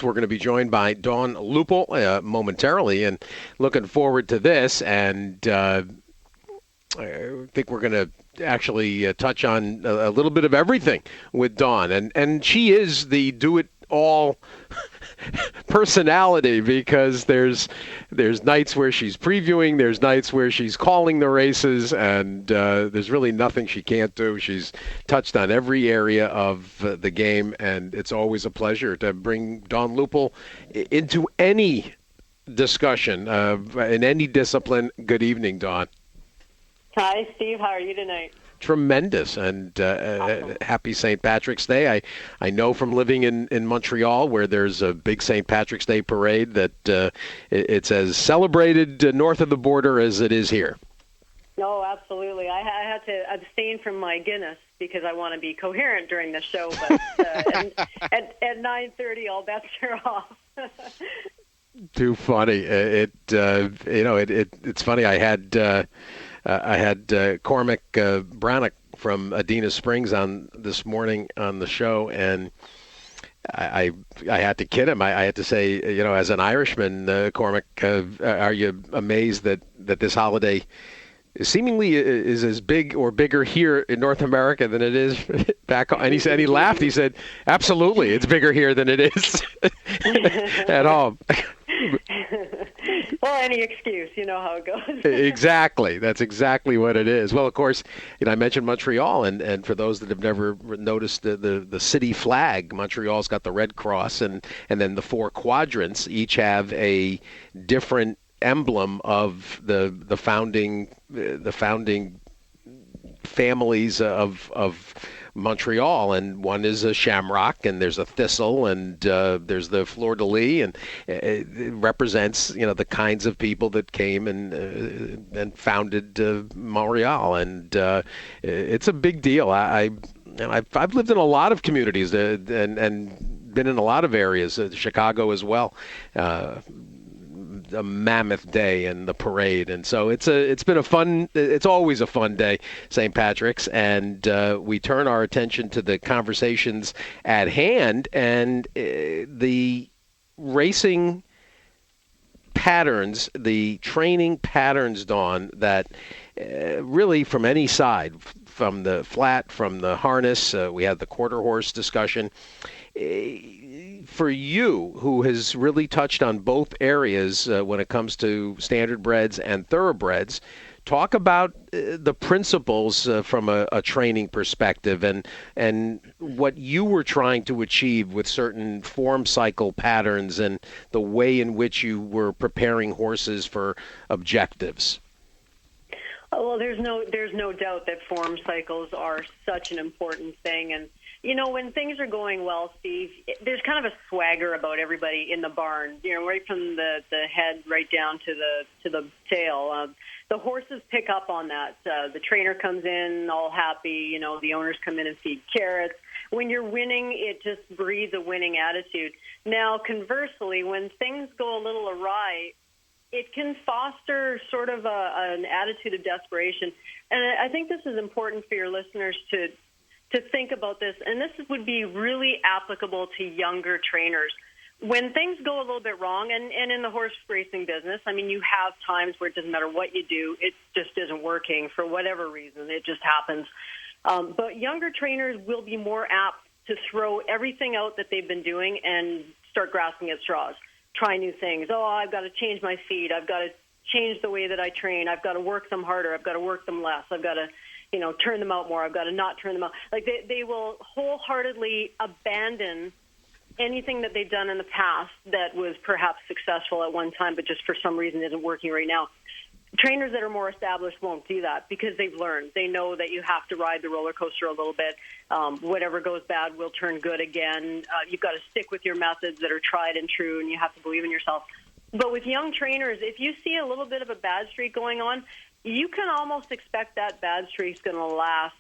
We're going to be joined by Dawn Lupul momentarily, and looking forward to this. And I think we're going to actually touch on a little bit of everything with Dawn. And she is the do-it-all personality, because there's nights where she's previewing, there's nights where she's calling the races, and there's really nothing she can't do. She's touched on every area of the game, and it's always a pleasure to bring Dawn Lupul into any discussion in any discipline. Good evening, Dawn. Hi, Steve. How are you tonight? Tremendous, and Awesome. happy St. Patrick's Day. I know from living in Montreal, where there's a big St. Patrick's Day parade, that it's as celebrated north of the border as it is here. No, absolutely. I had to abstain from my Guinness because I want to be coherent during the show, but at 9:30, all bets are off. Too funny. It's funny. I had Cormac Brannock from Adena Springs on this morning on the show, and I had to kid him. I had to say, as an Irishman, Cormac, are you amazed that this holiday seemingly is as big or bigger here in North America than it is back home? And he laughed. He said, absolutely, it's bigger here than it is at home. Well, any excuse, you know how it goes. Exactly. That's exactly what it is. Well, of course, I mentioned Montreal, and for those that have never noticed the city flag, Montreal's got the red cross, and then the four quadrants each have a different emblem of the founding families of Montreal, and one is a shamrock, and there's a thistle, and there's the fleur de lis, and it represents the kinds of people that came and founded Montreal, and it's a big deal. I've lived in a lot of communities and been in a lot of areas, Chicago as well. A mammoth day and the parade, and so it's always a fun day, St. Patrick's, and we turn our attention to the conversations at hand, and the racing patterns, the training patterns, Dawn, that really from any side, from the flat, from the harness, we had the quarter horse discussion. For you, who has really touched on both areas when it comes to standard breds and thoroughbreds, talk about the principles from a training perspective, and what you were trying to achieve with certain form cycle patterns and the way in which you were preparing horses for objectives. Well, there's no doubt that form cycles are such an important thing, and when things are going well, Steve, there's kind of a swagger about everybody in the barn. Right from the head right down to the tail. The horses pick up on that. The trainer comes in all happy. The owners come in and feed carrots. When you're winning, it just breeds a winning attitude. Now, conversely, when things go a little awry, it can foster sort of an attitude of desperation. And I think this is important for your listeners to think about this, and this would be really applicable to younger trainers. When things go a little bit wrong, and in the horse racing business, you have times where it doesn't matter what you do, it just isn't working for whatever reason. It just happens. But younger trainers will be more apt to throw everything out that they've been doing and start grasping at straws. Try new things. Oh, I've got to change my feed. I've got to change the way that I train. I've got to work them harder. I've got to work them less. I've got to turn them out more. I've got to not turn them out. Like they will wholeheartedly abandon anything that they've done in the past that was perhaps successful at one time, but just for some reason isn't working right now. Trainers that are more established won't do that because they've learned. They know that you have to ride the roller coaster a little bit. Whatever goes bad will turn good again. You've got to stick with your methods that are tried and true, and you have to believe in yourself. But with young trainers, if you see a little bit of a bad streak going on, you can almost expect that bad streak's going to last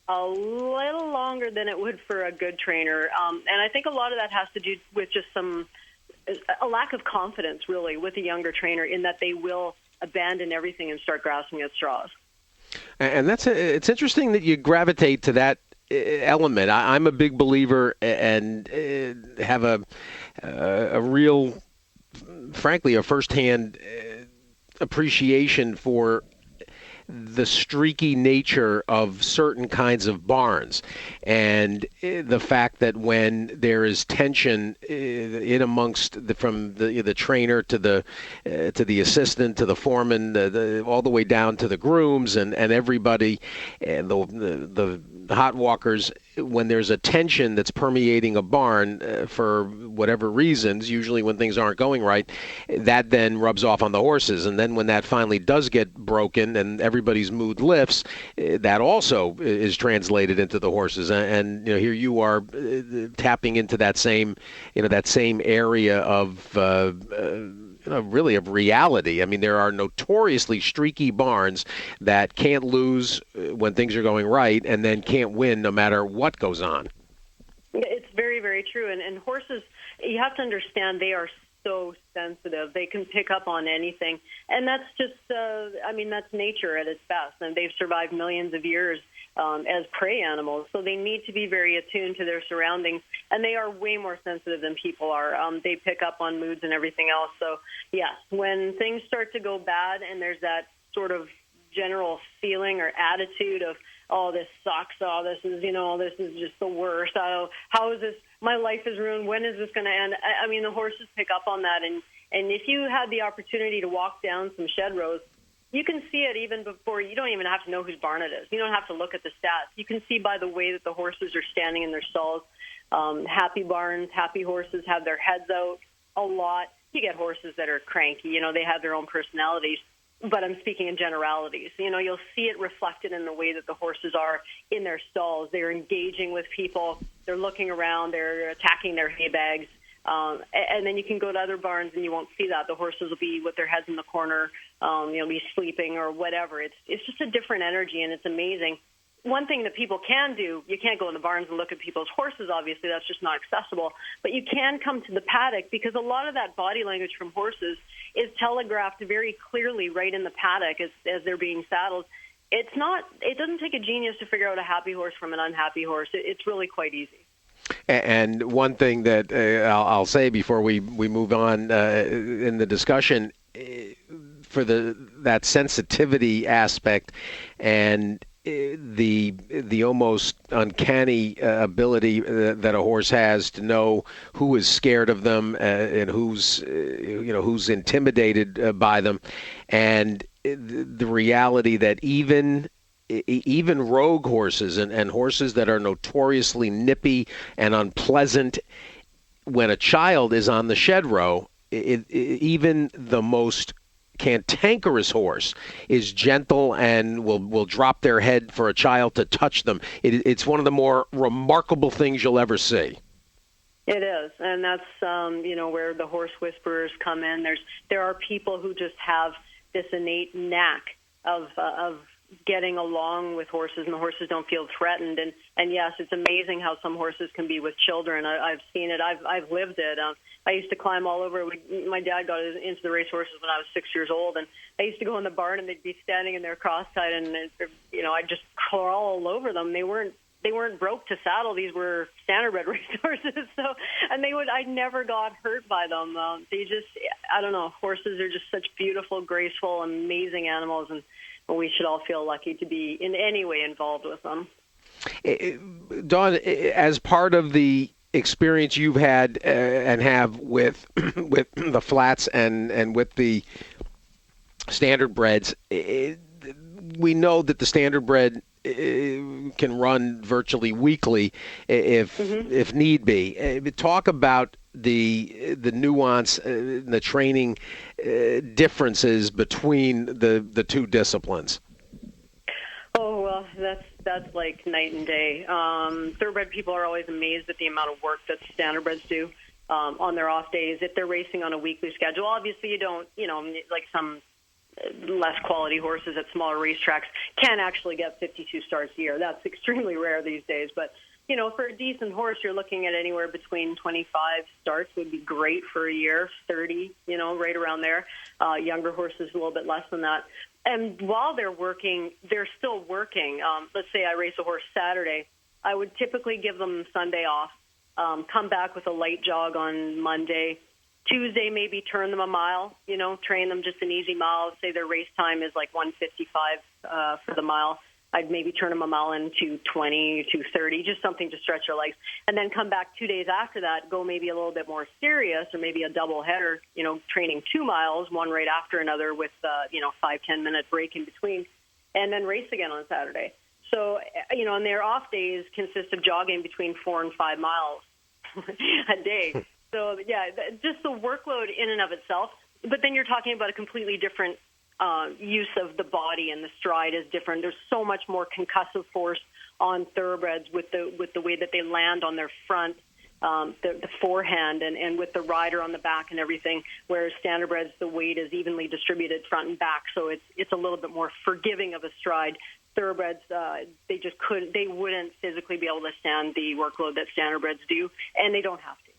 a little longer than it would for a good trainer. And I think a lot of that has to do with just a lack of confidence, really, with a younger trainer in that they will abandon everything and start grasping at straws. And it's interesting that you gravitate to that element. I'm a big believer and have a real, frankly, a firsthand appreciation for the streaky nature of certain kinds of barns, and the fact that when there is tension in amongst from the trainer to the assistant to the foreman, all the way down to the grooms and everybody, and the hot walkers, when there's a tension that's permeating a barn for whatever reasons, usually when things aren't going right, that then rubs off on the horses. And then when that finally does get broken and everybody's mood lifts, that also is translated into the horses. And here you are tapping into that same area of really of reality. I mean, there are notoriously streaky barns that can't lose when things are going right, and then can't win no matter what goes on. It's very, very true. And horses, you have to understand, they are so sensitive. They can pick up on anything. And that's just, that's nature at its best. And they've survived millions of years as prey animals. So they need to be very attuned to their surroundings. And they are way more sensitive than people are. They pick up on moods and everything else. So, yes, when things start to go bad and there's that sort of general feeling or attitude of, oh, this sucks, oh, this is just the worst, oh, how is this, my life is ruined, when is this going to end? I mean, the horses pick up on that, and if you had the opportunity to walk down some shed rows, you can see it even before, you don't even have to know whose barn it is. You don't have to look at the stats. You can see by the way that the horses are standing in their stalls. Happy barns, happy horses have their heads out a lot. You get horses that are cranky, they have their own personalities. But I'm speaking in generalities. You'll see it reflected in the way that the horses are in their stalls. They're engaging with people. They're looking around. They're attacking their hay bags. And then you can go to other barns and you won't see that. The horses will be with their heads in the corner, be sleeping or whatever. It's just a different energy, and it's amazing. One thing that people can do, you can't go in the barns and look at people's horses, obviously. That's just not accessible. But you can come to the paddock, because a lot of that body language from horses is telegraphed very clearly right in the paddock as they're being saddled. It doesn't take a genius to figure out a happy horse from an unhappy horse. It's really quite easy. And one thing that I'll say before we move on in the discussion, for that sensitivity aspect and the almost uncanny ability that a horse has to know who is scared of them and who's intimidated by them, and the reality that even rogue horses and horses that are notoriously nippy and unpleasant, when a child is on the shed row, even the most cantankerous horse is gentle and will drop their head for a child to touch them. It's one of the more remarkable things you'll ever see. It is, and that's where the horse whisperers come in. There are people who just have this innate knack of getting along with horses, and the horses don't feel threatened. And yes, it's amazing how some horses can be with children. I've seen it. I've lived it. I used to climb all over. My dad got into the racehorses when I was 6 years old, and I used to go in the barn, and they'd be standing in their cross-tied, and I'd just crawl all over them. They weren't broke to saddle. These were standardbred racehorses, I never got hurt by them. I don't know. Horses are just such beautiful, graceful, amazing animals, and we should all feel lucky to be in any way involved with them. Dawn, as part of the experience you've had and have with the flats and with the standardbreds, we know that the standardbred can run virtually weekly if need be. Talk about the nuance, the training differences between the two disciplines. Oh, well, that's like night and day. Thoroughbred people are always amazed at the amount of work that standardbreds do on their off days. If they're racing on a weekly schedule, obviously you don't, like some less quality horses at smaller racetracks can actually get 52 starts a year. That's extremely rare these days. But, for a decent horse, you're looking at anywhere between 25 starts would be great for a year, 30, right around there. Younger horses, a little bit less than that. And while they're working, they're still working. Let's say I race a horse Saturday. I would typically give them Sunday off, come back with a light jog on Monday. Tuesday, maybe turn them a mile, train them just an easy mile. Say their race time is like 1:55 for the mile. I'd maybe turn them a mile into 2:20, 2:30, just something to stretch their legs. And then come back 2 days after that, go maybe a little bit more serious, or maybe a double header, training 2 miles, one right after another with, 5-10 minute break in between, and then race again on Saturday. So, and their off days consist of jogging between 4 and 5 miles a day. So, yeah, just the workload in and of itself. But then you're talking about a completely different use of the body, and the stride is different. There's so much more concussive force on thoroughbreds with the way that they land on their front, the forehand, and with the rider on the back and everything, whereas standardbreds, the weight is evenly distributed front and back, so it's a little bit more forgiving of a stride. Thoroughbreds, they wouldn't physically be able to stand the workload that standardbreds do, and they don't have to.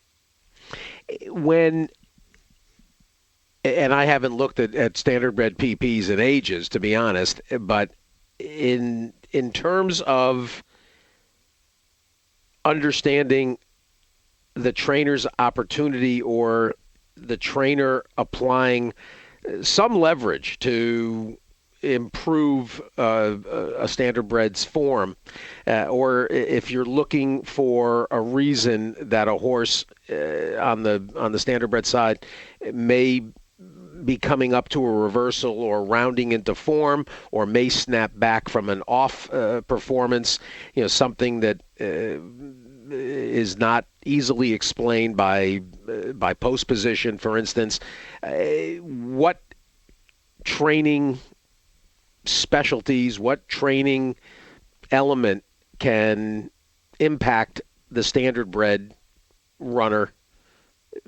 And I haven't looked at standardbred PPs in ages, to be honest, but in terms of understanding the trainer's opportunity, or the trainer applying some leverage to improve a standardbred's form, or if you're looking for a reason that a horse on the standardbred side may be coming up to a reversal or rounding into form, or may snap back from an off performance, something that is not easily explained by post position, for instance. What training specialties, what training element can impact the standardbred runner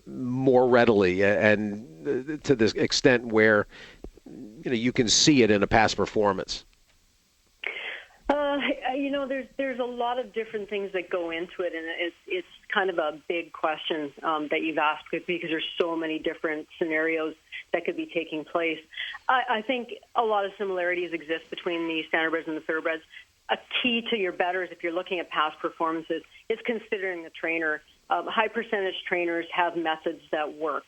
more readily, and to this extent where you can see it in a past performance? There's a lot of different things that go into it, and it's kind of a big question that you've asked, because there's so many different scenarios that could be taking place. I think a lot of similarities exist between the standardbreds and the thoroughbreds. A key to your betters, if you're looking at past performances, is considering the trainer. High percentage trainers have methods that work.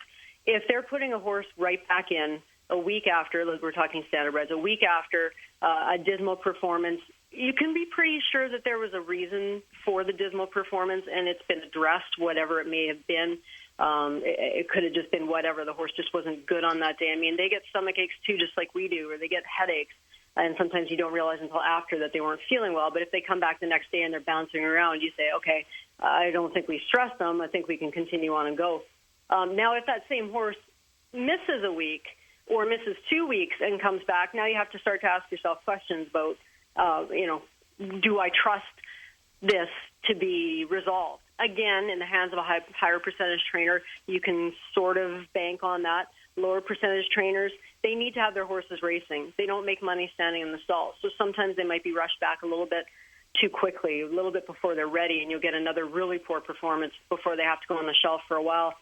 If they're putting a horse right back in a week after, we're talking standardbreds, a week after a dismal performance, you can be pretty sure that there was a reason for the dismal performance, and it's been addressed, whatever it may have been. It could have just been whatever. The horse just wasn't good on that day. I mean, they get stomach aches too, just like we do, or they get headaches. And sometimes you don't realize until after that they weren't feeling well. But if they come back the next day and they're bouncing around, you say, okay, I don't think we stressed them. I think we can continue on and go. Now, if that same horse misses a week or misses 2 weeks and comes back, now you have to start to ask yourself questions about, do I trust this to be resolved? Again, in the hands of a higher percentage trainer, you can sort of bank on that. Lower percentage trainers, they need to have their horses racing. They don't make money standing in the stall. So sometimes they might be rushed back a little bit too quickly, a little bit before they're ready, and you'll get another really poor performance before they have to go on the shelf for a while.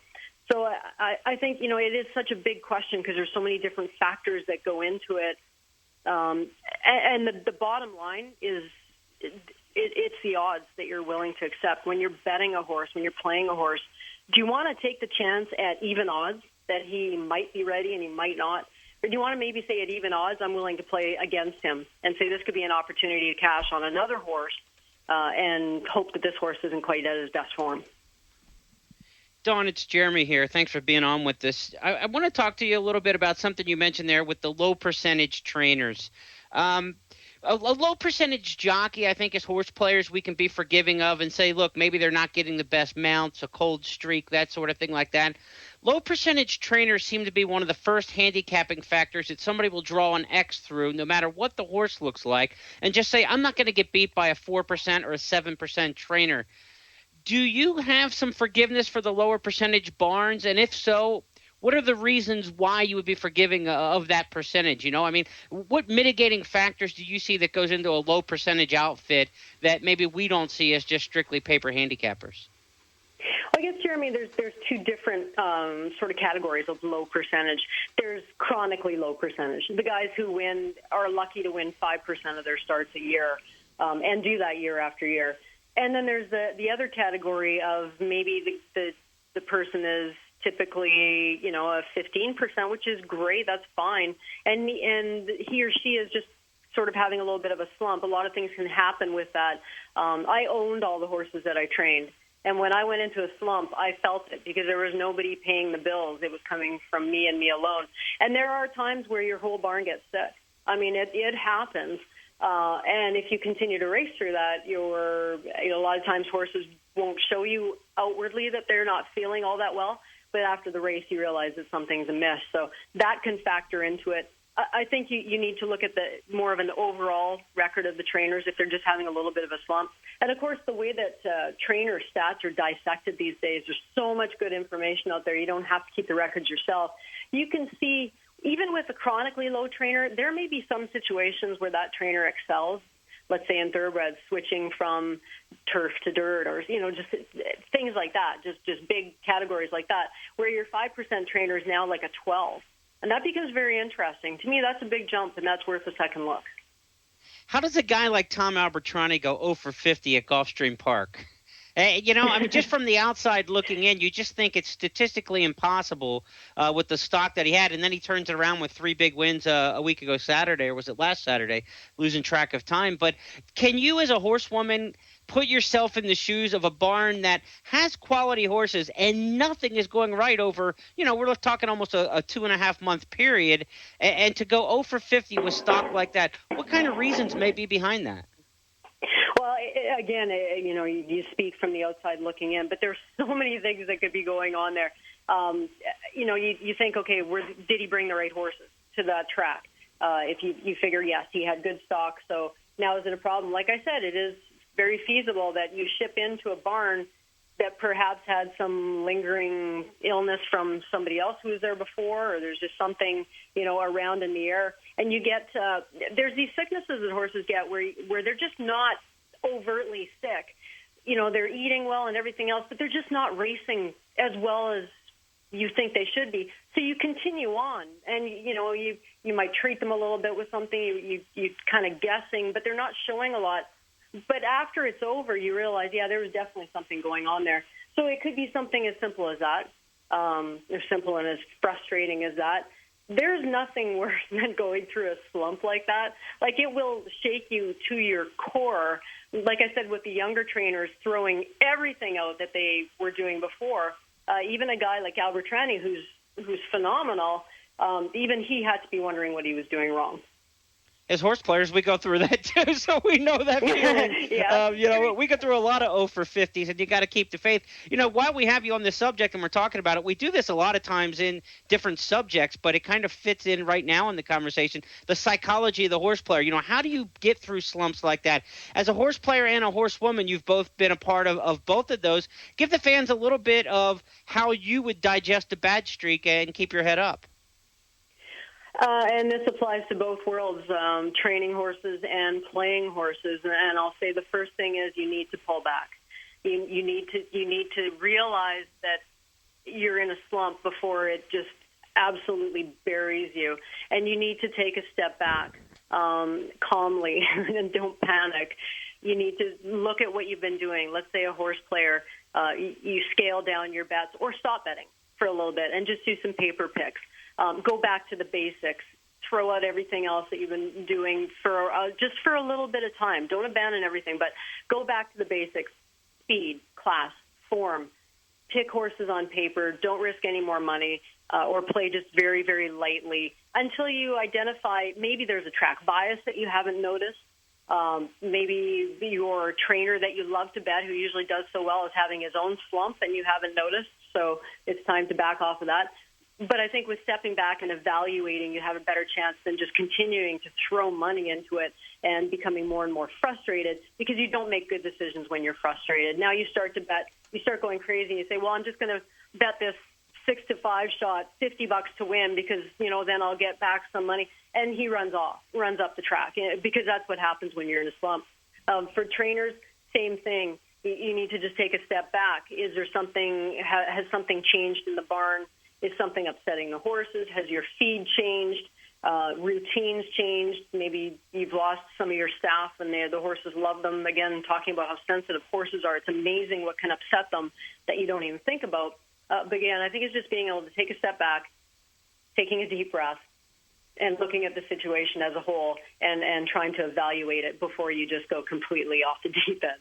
So I think, it is such a big question because there's so many different factors that go into it. And the bottom line is it's the odds that you're willing to accept. When you're betting a horse, when you're playing a horse, do you want to take the chance at even odds that he might be ready and he might not? Or do you want to maybe say at even odds, I'm willing to play against him and say this could be an opportunity to cash on another horse and hope that this horse isn't quite at his best form? Dawn, it's Jeremy here. Thanks for being on with this. I want to talk to you a little bit about something you mentioned there with the low percentage trainers. A low percentage jockey, I think, as horse players, we can be forgiving of and say, look, maybe they're not getting the best mounts, a cold streak, that sort of thing like that. Low percentage trainers seem to be one of the first handicapping factors that somebody will draw an X through, no matter what the horse looks like, and just say, I'm not going to get beat by a 4% or a 7% trainer. Do you have some forgiveness for the lower percentage barns? And if so, what are the reasons why you would be forgiving of that percentage? What mitigating factors do you see that goes into a low percentage outfit that maybe we don't see as just strictly paper handicappers? I guess, Jeremy, there's two different sort of categories of low percentage. There's chronically low percentage. The guys who are lucky to win 5% of their starts a year and do that year after year. And then there's the other category of maybe the person is typically, a 15%, which is great. That's fine. And he or she is just sort of having a little bit of a slump. A lot of things can happen with that. I owned all the horses that I trained. And when I went into a slump, I felt it because there was nobody paying the bills. It was coming from me and me alone. And there are times where your whole barn gets sick. I mean, it happens. And if you continue to race through that, a lot of times horses won't show you outwardly that they're not feeling all that well. But after the race, you realize that something's amiss. So that can factor into it. I think you need to look at more of an overall record of the trainers if they're just having a little bit of a slump. And, of course, the way that trainer stats are dissected these days, there's so much good information out there. You don't have to keep the records yourself. You can see, even with a chronically low trainer, there may be some situations where that trainer excels. Let's say in thoroughbreds, switching from turf to dirt, or just things like that, just big categories like that, where your 5% trainer is now like a 12. And that becomes very interesting. To me, that's a big jump, and that's worth a second look. How does a guy like Tom Albertrani go 0 for 50 at Gulfstream Park? Just from the outside looking in, you just think it's statistically impossible with the stock that he had. And then he turns it around with 3 big wins a week ago Saturday, or was it last Saturday, losing track of time. But can you as a horsewoman put yourself in the shoes of a barn that has quality horses and nothing is going right over, we're talking almost a 2.5 month period, and to go 0 for 50 with stock like that, what kind of reasons may be behind that? Well, again, you speak from the outside looking in, but there's so many things that could be going on there. You think, okay, did he bring the right horses to that track? If you figure, yes, he had good stock, so now is it a problem? Like I said, it is very feasible that you ship into a barn that perhaps had some lingering illness from somebody else who was there before, or there's just something, around in the air. And you get, there's these sicknesses that horses get where they're just not overtly sick. They're eating well and everything else, but they're just not racing as well as you think they should be. So you continue on, and, you might treat them a little bit with something, you kind of guessing, but they're not showing a lot. But after it's over, you realize, yeah, there was definitely something going on there. So it could be something as simple as that, as simple and as frustrating as that. There's nothing worse than going through a slump like that. Like, it will shake you to your core. Like I said, with the younger trainers throwing everything out that they were doing before, even a guy like Albertrani, who's phenomenal, even he had to be wondering what he was doing wrong. As horse players, we go through that too, so we know that feeling. Yeah. We go through a lot of 0 for 50s, and you got to keep the faith. While we have you on this subject and we're talking about it, we do this a lot of times in different subjects, but it kind of fits in right now in the conversation, the psychology of the horse player. How do you get through slumps like that? As a horse player and a horsewoman, you've both been a part of both of those. Give the fans a little bit of how you would digest a bad streak and keep your head up. And this applies to both worlds, training horses and playing horses. And I'll say the first thing is you need to pull back. You need to realize that you're in a slump before it just absolutely buries you. And you need to take a step back calmly and don't panic. You need to look at what you've been doing. Let's say a horse player, you scale down your bets or stop betting for a little bit and just do some paper picks. Go back to the basics. Throw out everything else that you've been doing for just for a little bit of time. Don't abandon everything, but go back to the basics. Speed, class, form. Pick horses on paper. Don't risk any more money or play just very, very lightly until you identify maybe there's a track bias that you haven't noticed. Maybe your trainer that you love to bet, who usually does so well, is having his own slump and you haven't noticed, so it's time to back off of that. But I think with stepping back and evaluating, you have a better chance than just continuing to throw money into it and becoming more and more frustrated, because you don't make good decisions when you're frustrated. Now you start to bet, you start going crazy, and you say, well, I'm just going to bet this 6-to-5 shot, $50 to win, because, then I'll get back some money. And he runs up the track, because that's what happens when you're in a slump. For trainers, same thing. You need to just take a step back. Is there something, has something changed in the barn? Is something upsetting the horses? Has your feed changed? Routines changed. Maybe you've lost some of your staff and the horses love them. Again, talking about how sensitive horses are, it's amazing what can upset them that you don't even think about. But again, I think it's just being able to take a step back, taking a deep breath, and looking at the situation as a whole and trying to evaluate it before you just go completely off the deep end.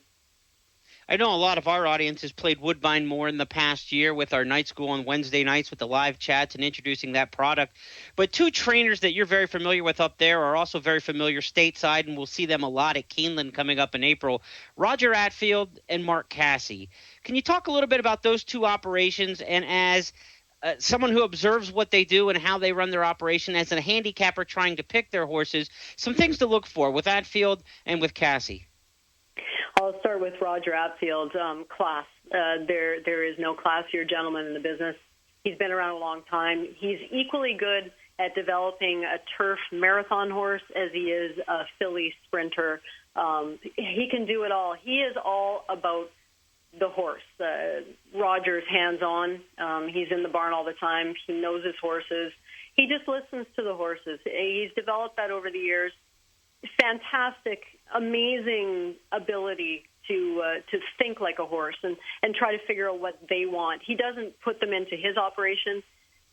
I know a lot of our audience has played Woodbine more in the past year with our night school on Wednesday nights with the live chats and introducing that product. But two trainers that you're very familiar with up there are also very familiar stateside, and we'll see them a lot at Keeneland coming up in April. Roger Atfield and Mark Casse. Can you talk a little bit about those two operations, and as someone who observes what they do and how they run their operation, as a handicapper trying to pick their horses, some things to look for with Atfield and with Casse? I'll start with Roger Atfield. Class. There is no classier gentleman in the business. He's been around a long time. He's equally good at developing a turf marathon horse as he is a filly sprinter. He can do it all. He is all about the horse. Roger's hands-on. He's in the barn all the time. He knows his horses. He just listens to the horses. He's developed that over the years. Fantastic, amazing ability to think like a horse and try to figure out what they want. He doesn't put them into his operation.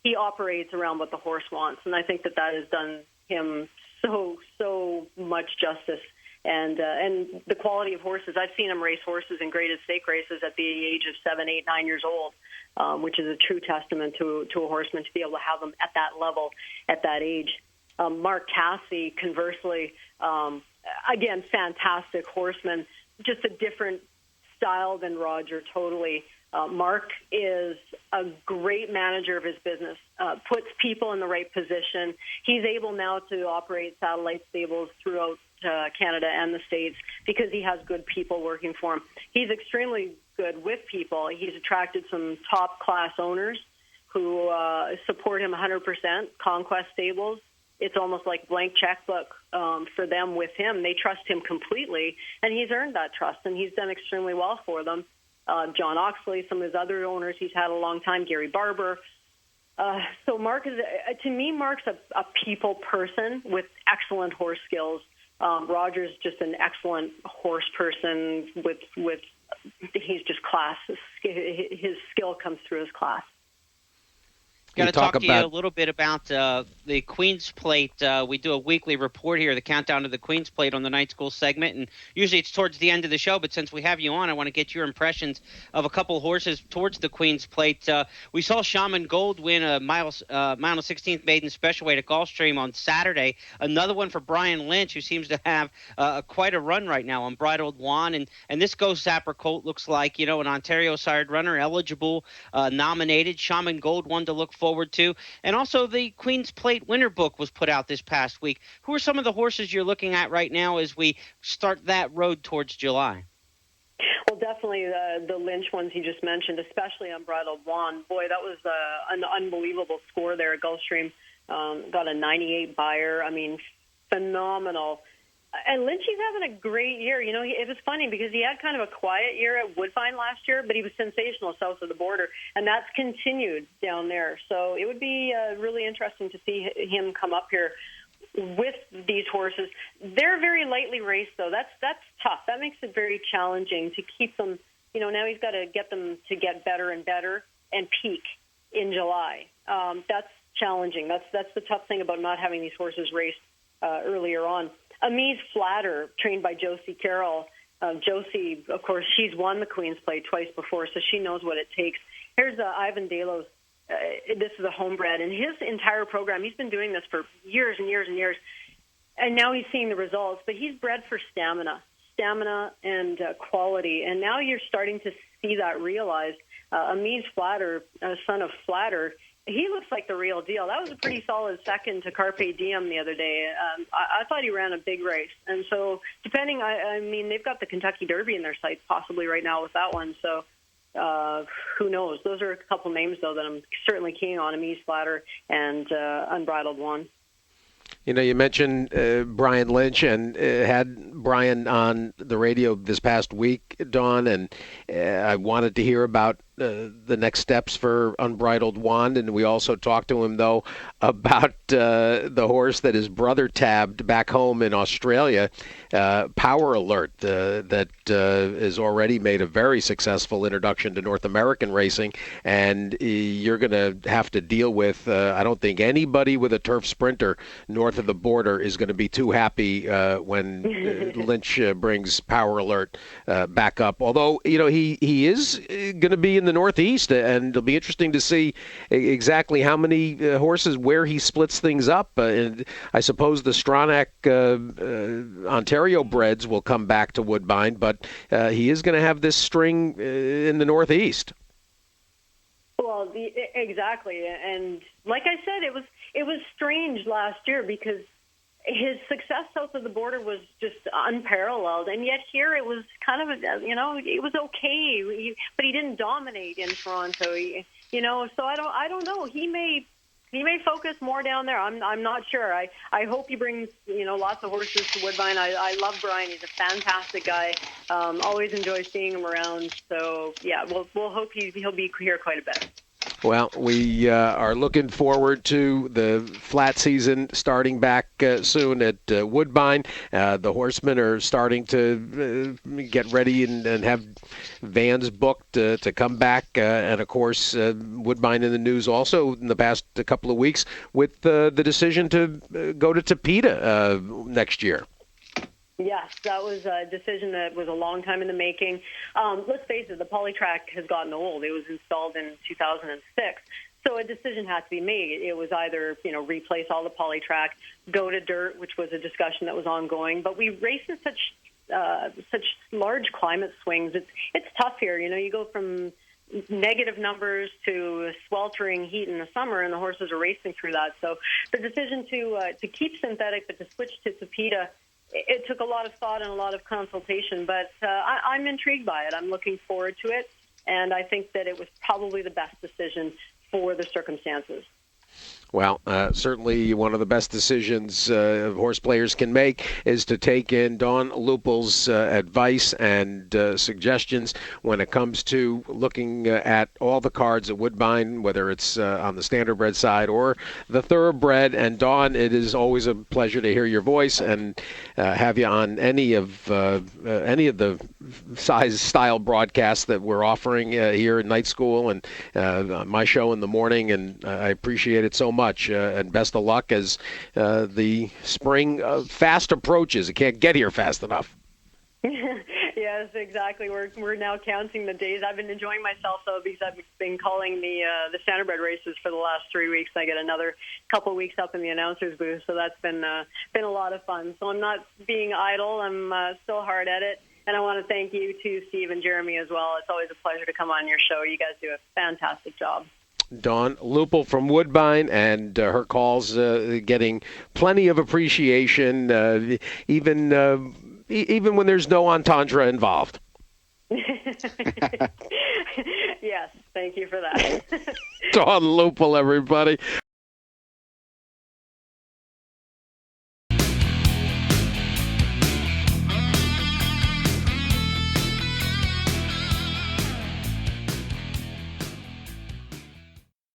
He operates around what the horse wants, and I think that has done him so much justice. And the quality of horses. I've seen him race horses in graded stake races at the age of 7, 8, 9 years old, which is a true testament to a horseman to be able to have them at that level at that age. Mark Casse, conversely, again, fantastic horseman, just a different style than Roger, totally. Mark is a great manager of his business, puts people in the right position. He's able now to operate satellite stables throughout Canada and the States because he has good people working for him. He's extremely good with people. He's attracted some top-class owners who support him 100%, Conquest Stables. It's almost like blank checkbook for them with him. They trust him completely, and he's earned that trust, and he's done extremely well for them. John Oxley, some of his other owners he's had a long time, Gary Barber. So Mark is, to me, Mark's a people person with excellent horse skills. Roger's just an excellent horse person with he's just class. His skill comes through his class. Got to talk to you a little bit about the Queen's Plate. We do a weekly report here, the countdown to the Queen's Plate on the Night School segment, and usually it's towards the end of the show, but since we have you on, I want to get your impressions of a couple horses towards the Queen's Plate. We saw Shaman Gold win a mile 16th maiden special weight at Gulfstream on Saturday. Another one for Brian Lynch, who seems to have quite a run right now, Unbridled Juan, and this Ghost Zapper colt looks like, an Ontario-sired runner, eligible, nominated. Shaman Gold, one to look forward to. And also the Queen's Plate winner book was put out this past week. Who are some of the horses you're looking at right now as we start that road towards July? Well, definitely the Lynch ones you just mentioned, especially Unbridled Juan. Boy, that was an unbelievable score there at Gulfstream. Got a 98 buyer. I mean, phenomenal. And Lynch, he's having a great year. It was funny because he had kind of a quiet year at Woodbine last year, but he was sensational south of the border, and that's continued down there. So it would be really interesting to see him come up here with these horses. They're very lightly raced, though. That's tough. That makes it very challenging to keep them. Now he's got to get them to get better and better and peak in July. That's challenging. That's the tough thing about not having these horses raced earlier on. Amise Flatter, trained by Josie Carroll. Josie, of course, she's won the Queen's Plate twice before, so she knows what it takes. Here's Ivan Delos. This is a homebred, and his entire program, he's been doing this for years and years and years, and now he's seeing the results. But he's bred for stamina and quality, and now you're starting to see that realized. Amise Flatter, son of Flatter, he looks like the real deal. That was a pretty solid second to Carpe Diem the other day. I thought he ran a big race. And so depending, I mean, they've got the Kentucky Derby in their sights possibly right now with that one. So who knows? Those are a couple names, though, that I'm certainly keen on, Amise Flatter and Unbridled One. You mentioned Brian Lynch and had Brian on the radio this past week, Dawn, and I wanted to hear about the next steps for Unbridled Wand, and we also talked to him though about the horse that his brother tabbed back home in Australia, Power Alert, that has already made a very successful introduction to North American racing, and you're going to have to deal with. I don't think anybody with a turf sprinter north of the border is going to be too happy when Lynch brings Power Alert back up. Although he is going to be in the Northeast, and it'll be interesting to see exactly how many horses, where he splits things up. And I suppose the Stronach Ontario breds will come back to Woodbine, but he is going to have this string in the Northeast. Well, exactly, and like I said, it was strange last year because his success south of the border was just unparalleled, and yet here it was kind of it was okay, but he didn't dominate in Toronto. So I don't know. He may focus more down there. I'm not sure. I hope he brings lots of horses to Woodbine. I love Brian. He's a fantastic guy. Always enjoy seeing him around. So yeah, we'll hope he'll be here quite a bit. Well, we are looking forward to the flat season starting back soon at Woodbine. The horsemen are starting to get ready and have vans booked to come back. And, of course, Woodbine in the news also in the past couple of weeks with the decision to go to Tapeta next year. Yes, that was a decision that was a long time in the making. Let's face it, the polytrack has gotten old. It was installed in 2006. So a decision had to be made. It was either, replace all the polytrack, go to dirt, which was a discussion that was ongoing. But we race in such large climate swings. It's tough here. You go from negative numbers to sweltering heat in the summer, and the horses are racing through that. So the decision to keep synthetic but to switch to Tapeta, it took a lot of thought and a lot of consultation, but I'm intrigued by it. I'm looking forward to it, and I think that it was probably the best decision for the circumstances. Well, certainly one of the best decisions horse players can make is to take in Dawn Lupul's advice and suggestions when it comes to looking at all the cards at Woodbine, whether it's on the standardbred side or the thoroughbred. And Dawn, it is always a pleasure to hear your voice and have you on any of the style broadcasts that we're offering here at Night School and my show in the morning. And I appreciate it so much, and best of luck as the spring fast approaches. It can't get here fast enough. Yes, exactly. We're now counting the days. I've been enjoying myself though because I've been calling the standardbred races for the last 3 weeks. I get another couple of weeks up in the announcer's booth, so that's been a lot of fun. So I'm not being idle. I'm still hard at it. And I want to thank you too, Steve and Jeremy as well. It's always a pleasure to come on your show. You guys do a fantastic job. Dawn Lupul from Woodbine, and her calls getting plenty of appreciation, even when there's no entendre involved. Yes, thank you for that. Dawn Lupul, everybody.